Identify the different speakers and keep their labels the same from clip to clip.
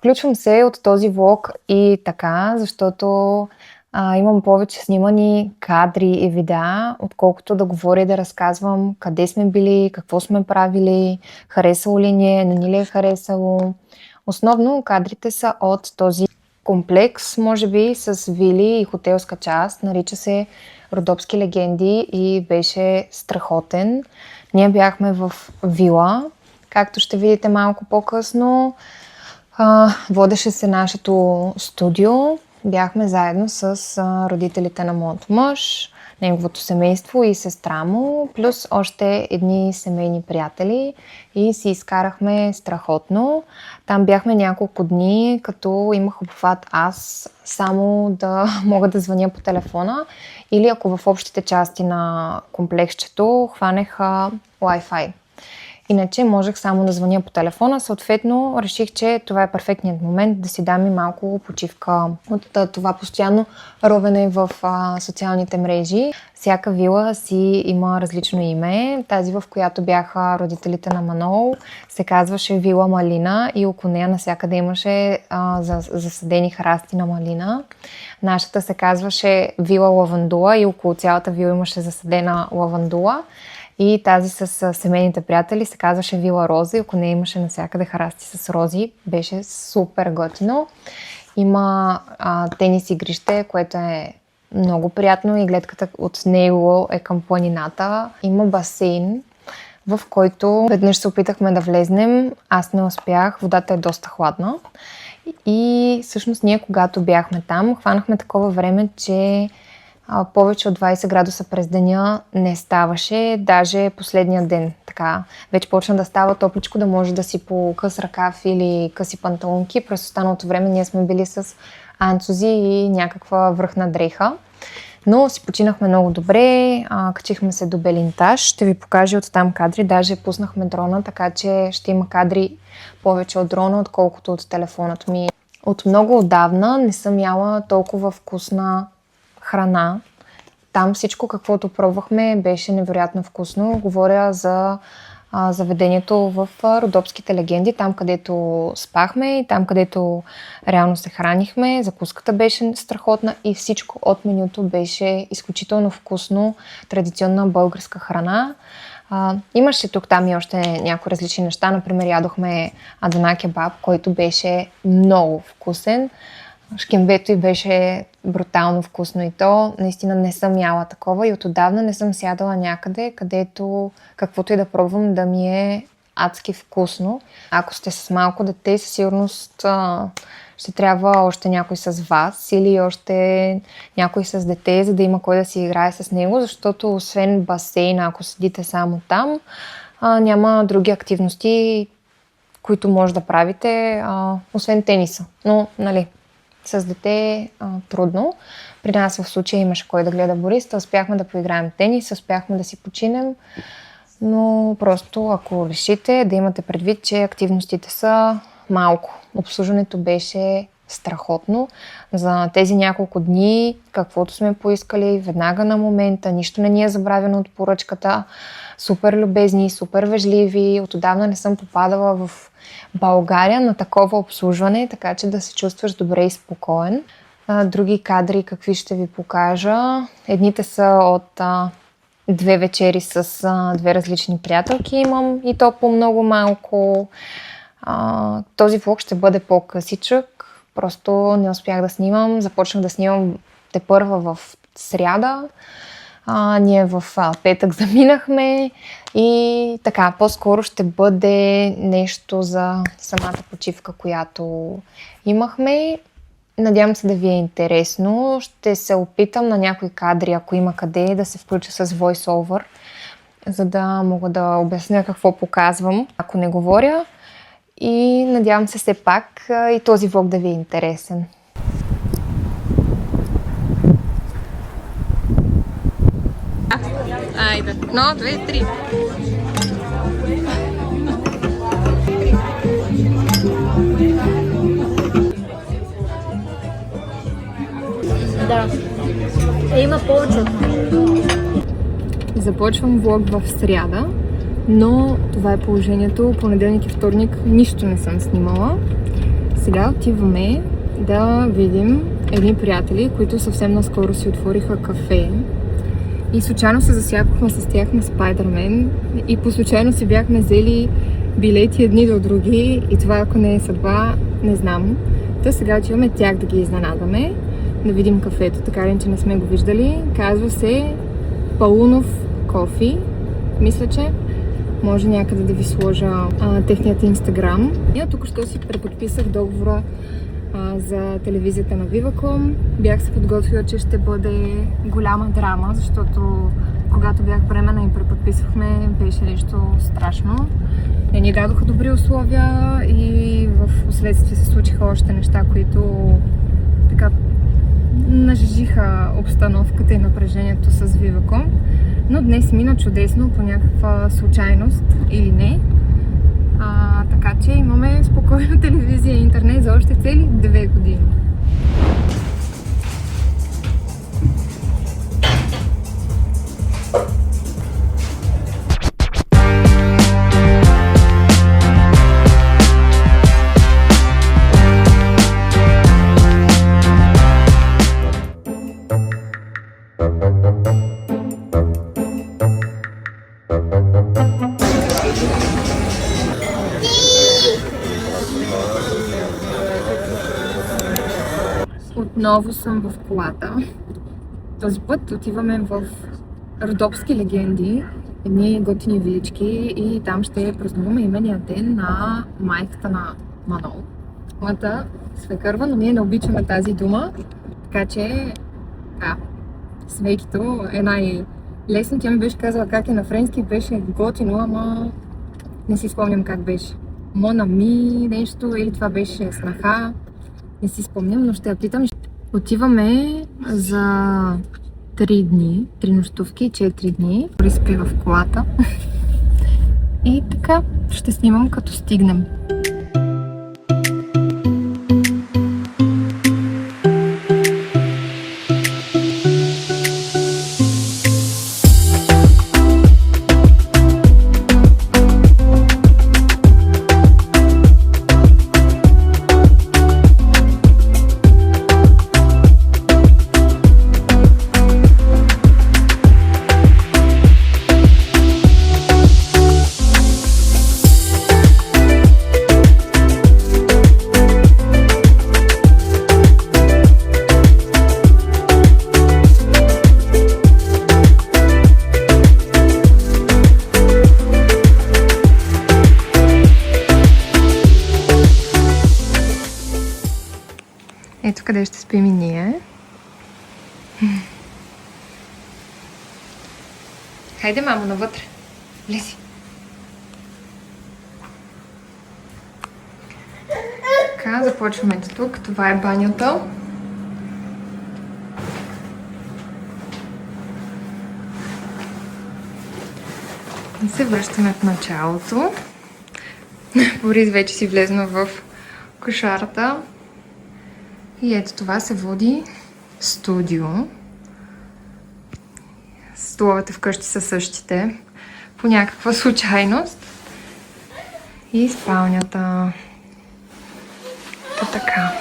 Speaker 1: Включвам се от този влог и така, защото имам повече снимани кадри и видеа, отколкото да говоря и да разказвам къде сме били, какво сме правили, харесало ли ни е, не ни ли е харесало. Основно кадрите са от този комплекс, може би с вили и хотелска част. Нарича се Родопски легенди и беше страхотен. Ние бяхме в вила, както ще видите малко по-късно. Водеше се нашето студио. Бяхме заедно с родителите на моят мъж, неговото семейство и сестра му, плюс още едни семейни приятели и си изкарахме страхотно. Там бяхме няколко дни, като имах обхват аз само да мога да звъня по телефона или ако в общите части на комплексчето хванех Wi-Fi. Иначе можех само да звъня по телефона. Съответно, реших, че това е перфектният момент да си дам и малко почивка от това постоянно ровене в социалните мрежи. Всяка вила си има различно име. Тази, в която бяха родителите на Манол, се казваше Вила Малина и около нея навсякъде имаше засадени храсти на малина. Нашата се казваше Вила Лавандула и около цялата вила имаше засадена лавандула. И тази с семейните приятели се казваше Вила Роза и ако не имаше навсякъде храсти с рози, беше супер готино. Има тенис игрище, което е много приятно и гледката от него е към планината. Има басейн, в който веднъж се опитахме да влезнем. Аз не успях, водата е доста хладна. И всъщност ние, когато бяхме там, хванахме такова време, че повече от 20 градуса през деня не ставаше, даже последния ден. Така, вече почна да става топличко, да може да си по къс ръкав или къси панталонки. През останалото време ние сме били с анцузи и някаква връхна дреха. Но си починахме много добре, качихме се до Белинтаж. Ще ви покажа оттам кадри, даже пуснахме дрона, така че ще има кадри повече от дрона, отколкото от телефонът ми. От много отдавна не съм яла толкова вкусна храна. Там всичко, каквото пробвахме, беше невероятно вкусно. Говоря за заведението в Родопските легенди, там където спахме и там където реално се хранихме. Закуската беше страхотна и всичко от менюто беше изключително вкусно. Традиционна българска храна. Имаше тук-там и още някои различни неща. Например, ядохме Адана кебаб, който беше много вкусен. Шкембето и беше брутално вкусно и то. Наистина не съм яла такова и отдавна не съм сядала някъде, където каквото и да пробвам да ми е адски вкусно. Ако сте с малко дете, със сигурност ще трябва още някой с вас или още някой с дете, за да има кой да си играе с него, защото освен басейна, ако седите само там, няма други активности, които може да правите, освен тениса. Но, нали, с дете трудно. При нас в случая имаше кой да гледа Бориста, успяхме да поиграем тенис, успяхме да си починем, но просто ако решите да имате предвид, че активностите са малко. Обслужването беше страхотно. За тези няколко дни, каквото сме поискали, веднага на момента, нищо не ни е забравено от поръчката. Супер любезни, супер вежливи. Отдавна не съм попадала в България на такова обслужване, така че да се чувстваш добре и спокоен. Други кадри какви ще ви покажа. Едните са от две вечери с две различни приятелки имам и то по много малко. Този влог ще бъде по-късичък. Просто не успях да снимам. Започнах да снимам тепърва в сряда. Ние в петък заминахме и така, по-скоро ще бъде нещо за самата почивка, която имахме. Надявам се да ви е интересно. Ще се опитам на някои кадри, ако има къде, да се включа с voice-over, за да мога да обясня какво показвам, ако не говоря. И надявам се все пак и този влог да ви е интересен. Айде. 1, 2, 3.
Speaker 2: Да. Има повече.
Speaker 1: Започвам влог в сряда, но това е положението. Понеделник и вторник нищо не съм снимала. Сега отиваме да видим едни приятели, които съвсем наскоро си отвориха кафе. И случайно се засякохме с тях на Спайдърмен и по случайно си бяхме взели билети едни до други и това, ако не е съдба, не знам. Та сега отиваме тях да ги изненадаме, да видим кафето, така ли, че не сме го виждали. Казва се Паунов Кофи. Мисля, че може някъде да ви сложа техният инстаграм. И тук що си преподписах договора за телевизията на Viva.com. Бях се подготвила, че ще бъде голяма драма, защото когато бях бременна и преподписвахме, беше нещо страшно. Не ни дадоха добри условия и в последствие се случиха още неща, които така нажежиха обстановката и напрежението с Viva.com. Но днес мина чудесно по някаква случайност или не. Така че имаме спокойно телевизия и интернет за още цели 2 години. Отново съм в колата. Този път отиваме в Родопски легенди, едни готини вилички и там ще празнуваме имения ден на майката на Манол. Моята свекърва, но ние не обичаме тази дума, така че свейкито е най-лесно. Тя ми беше казала как е на френски, беше готино, ама не си спомням как беше. Монами нещо или това беше снаха. Не си спомням, но ще я питам. Отиваме за 3 дни, 3 нощувки, 4 дни. Приспи в колата. И така, ще снимам като стигнем. Ето къде ще спим и ние. Хайде, мамо, навътре. Влези. Така, започваме тук. Това е банята. И се връщаме в началото. Борис вече си влезна в кошарата. И ето това се води студио. Столовете вкъщи са същите. По някаква случайност. И спалнята. Така.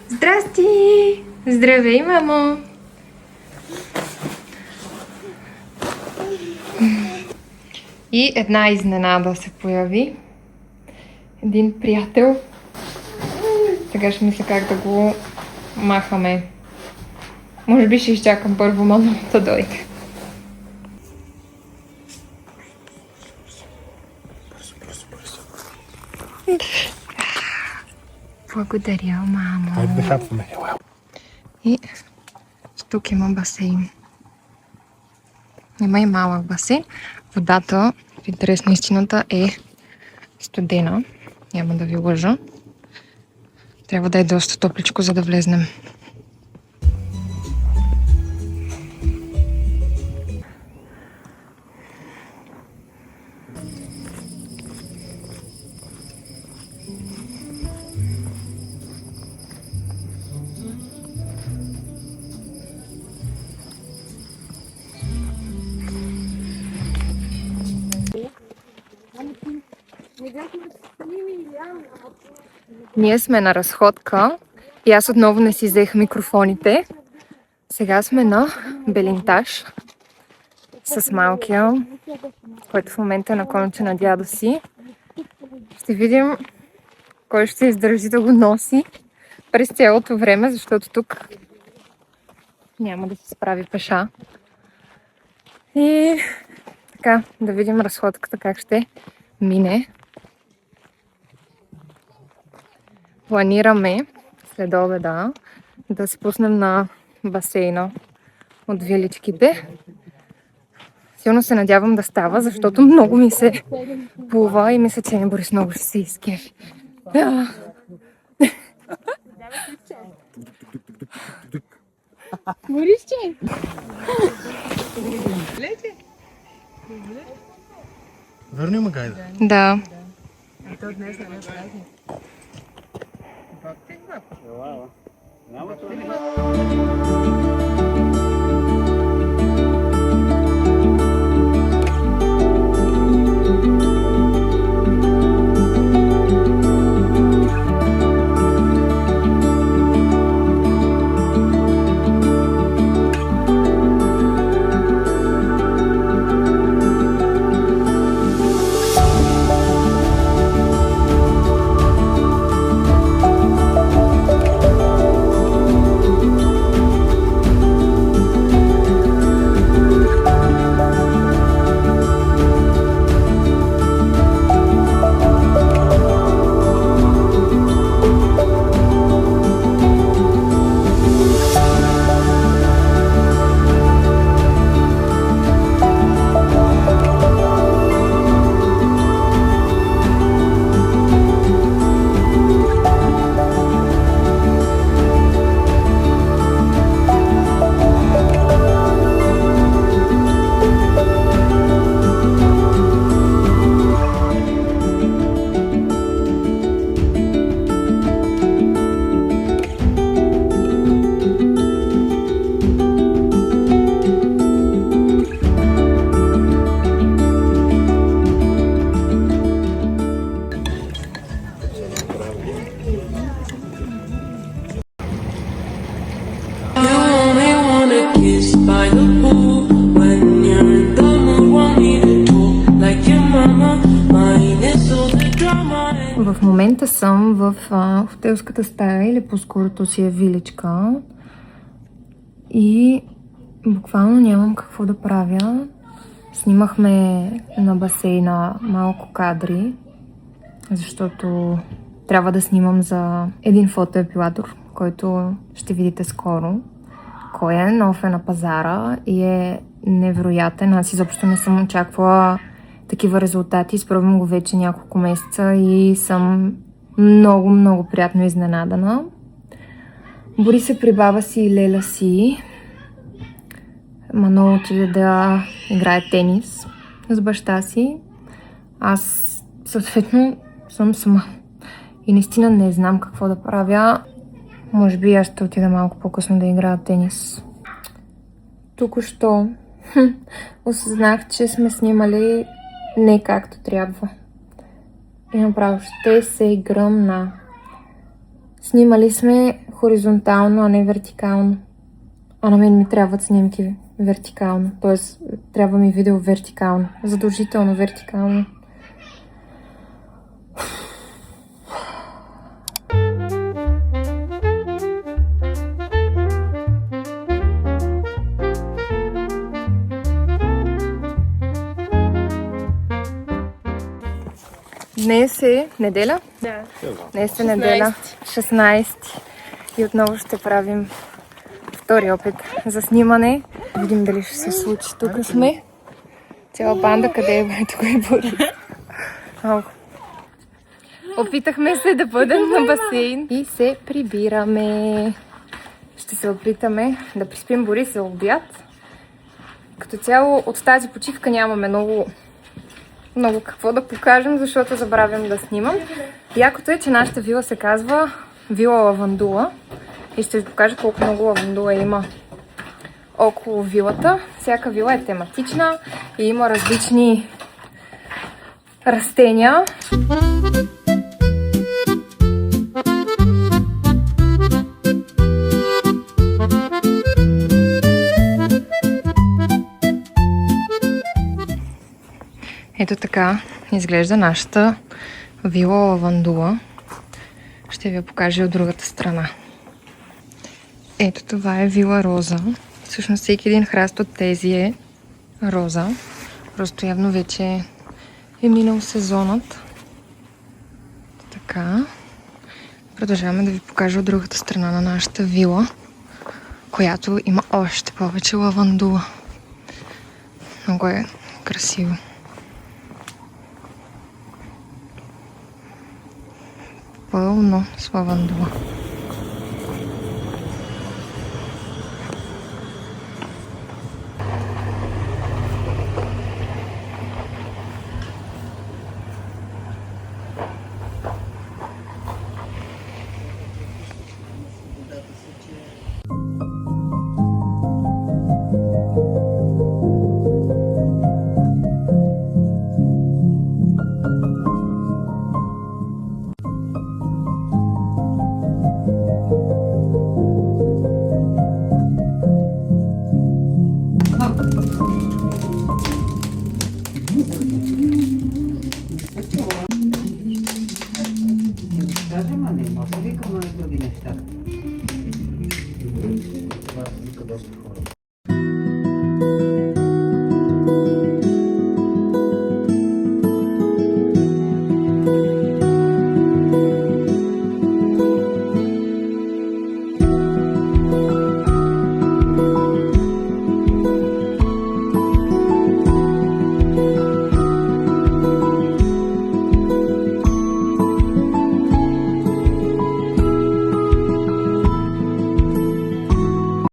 Speaker 1: Здрасти! Здравей, мамо! И една изненада се появи. Един приятел. Сега ще мисля как да го махаме. Може би ще изчакам първо Манол да дойде. Благодаря, мамо. И тук има басейн. Има и малък басейн. Водата, в интерес на истината, е студена. Няма да ви лъжа. Трябва да е доста топличко, за да влезнем. Ние сме на разходка и аз отново не си взех микрофоните. Сега сме на Белинтаж с малкия, който в момента е на конче на дядо си. Ще видим кой ще издържи да го носи през цялото време, защото тук няма да се справи пеша. И така, да видим разходката как ще мине. Планираме след обеда да се пуснем на басейна от виличките. Силно се надявам да става, защото много ми се плува и мисля, че Борис много ще се изкефи.
Speaker 2: Борисче!
Speaker 3: Верно има гайда.
Speaker 1: Да. В момента съм в хотелската стая или по-скоро си е виличка и буквално нямам какво да правя. Снимахме на басейна малко кадри, защото трябва да снимам за един фотоепилатор, който ще видите скоро. Кой е, нов е на пазара и е невероятен. Аз изобщо не съм очаквала такива резултати. Изпробвам го вече няколко месеца и съм много, много приятно изненадана. Бори се при баба си и леля си. Мано отиде да играе тенис с баща си. Аз съответно съм сама. И наистина не знам какво да правя. Може би аз ще отида малко по-късно да играя тенис. Току-що осъзнах, че сме снимали не както трябва. И направо ще се гръмна. Снимали сме хоризонтално, а не вертикално. А на мен ми трябват снимки вертикално. Тоест, трябва ми видео вертикално. Задължително вертикално. Днес е неделя?
Speaker 2: Да.
Speaker 1: Днес е неделя, 16. И отново ще правим втори опит за снимане. Видим дали ще се случи. Тук сме. Цяла банда, къде е тук е Борис. Опитахме се да бъдем на басейн и се прибираме. Ще се опитаме да приспим Борис за обяд. Като цяло от тази почивка нямаме много какво да покажем, защото забравям да снимам. Якото е, че нашата вила се казва Вила Лавандула. И ще ви покажа колко много лавандула има около вилата. Всяка вила е тематична и има различни растения. Ето така изглежда нашата вила Лавандула. Ще ви я покажа от другата страна. Ето това е вила Роза. Всъщност всеки един храст от тези е роза. Просто явно вече е минал сезонът. Така. Продължаваме да ви покажа от другата страна на нашата вила, която има още повече лавандула. Много е красиво. Пълно с лавандула.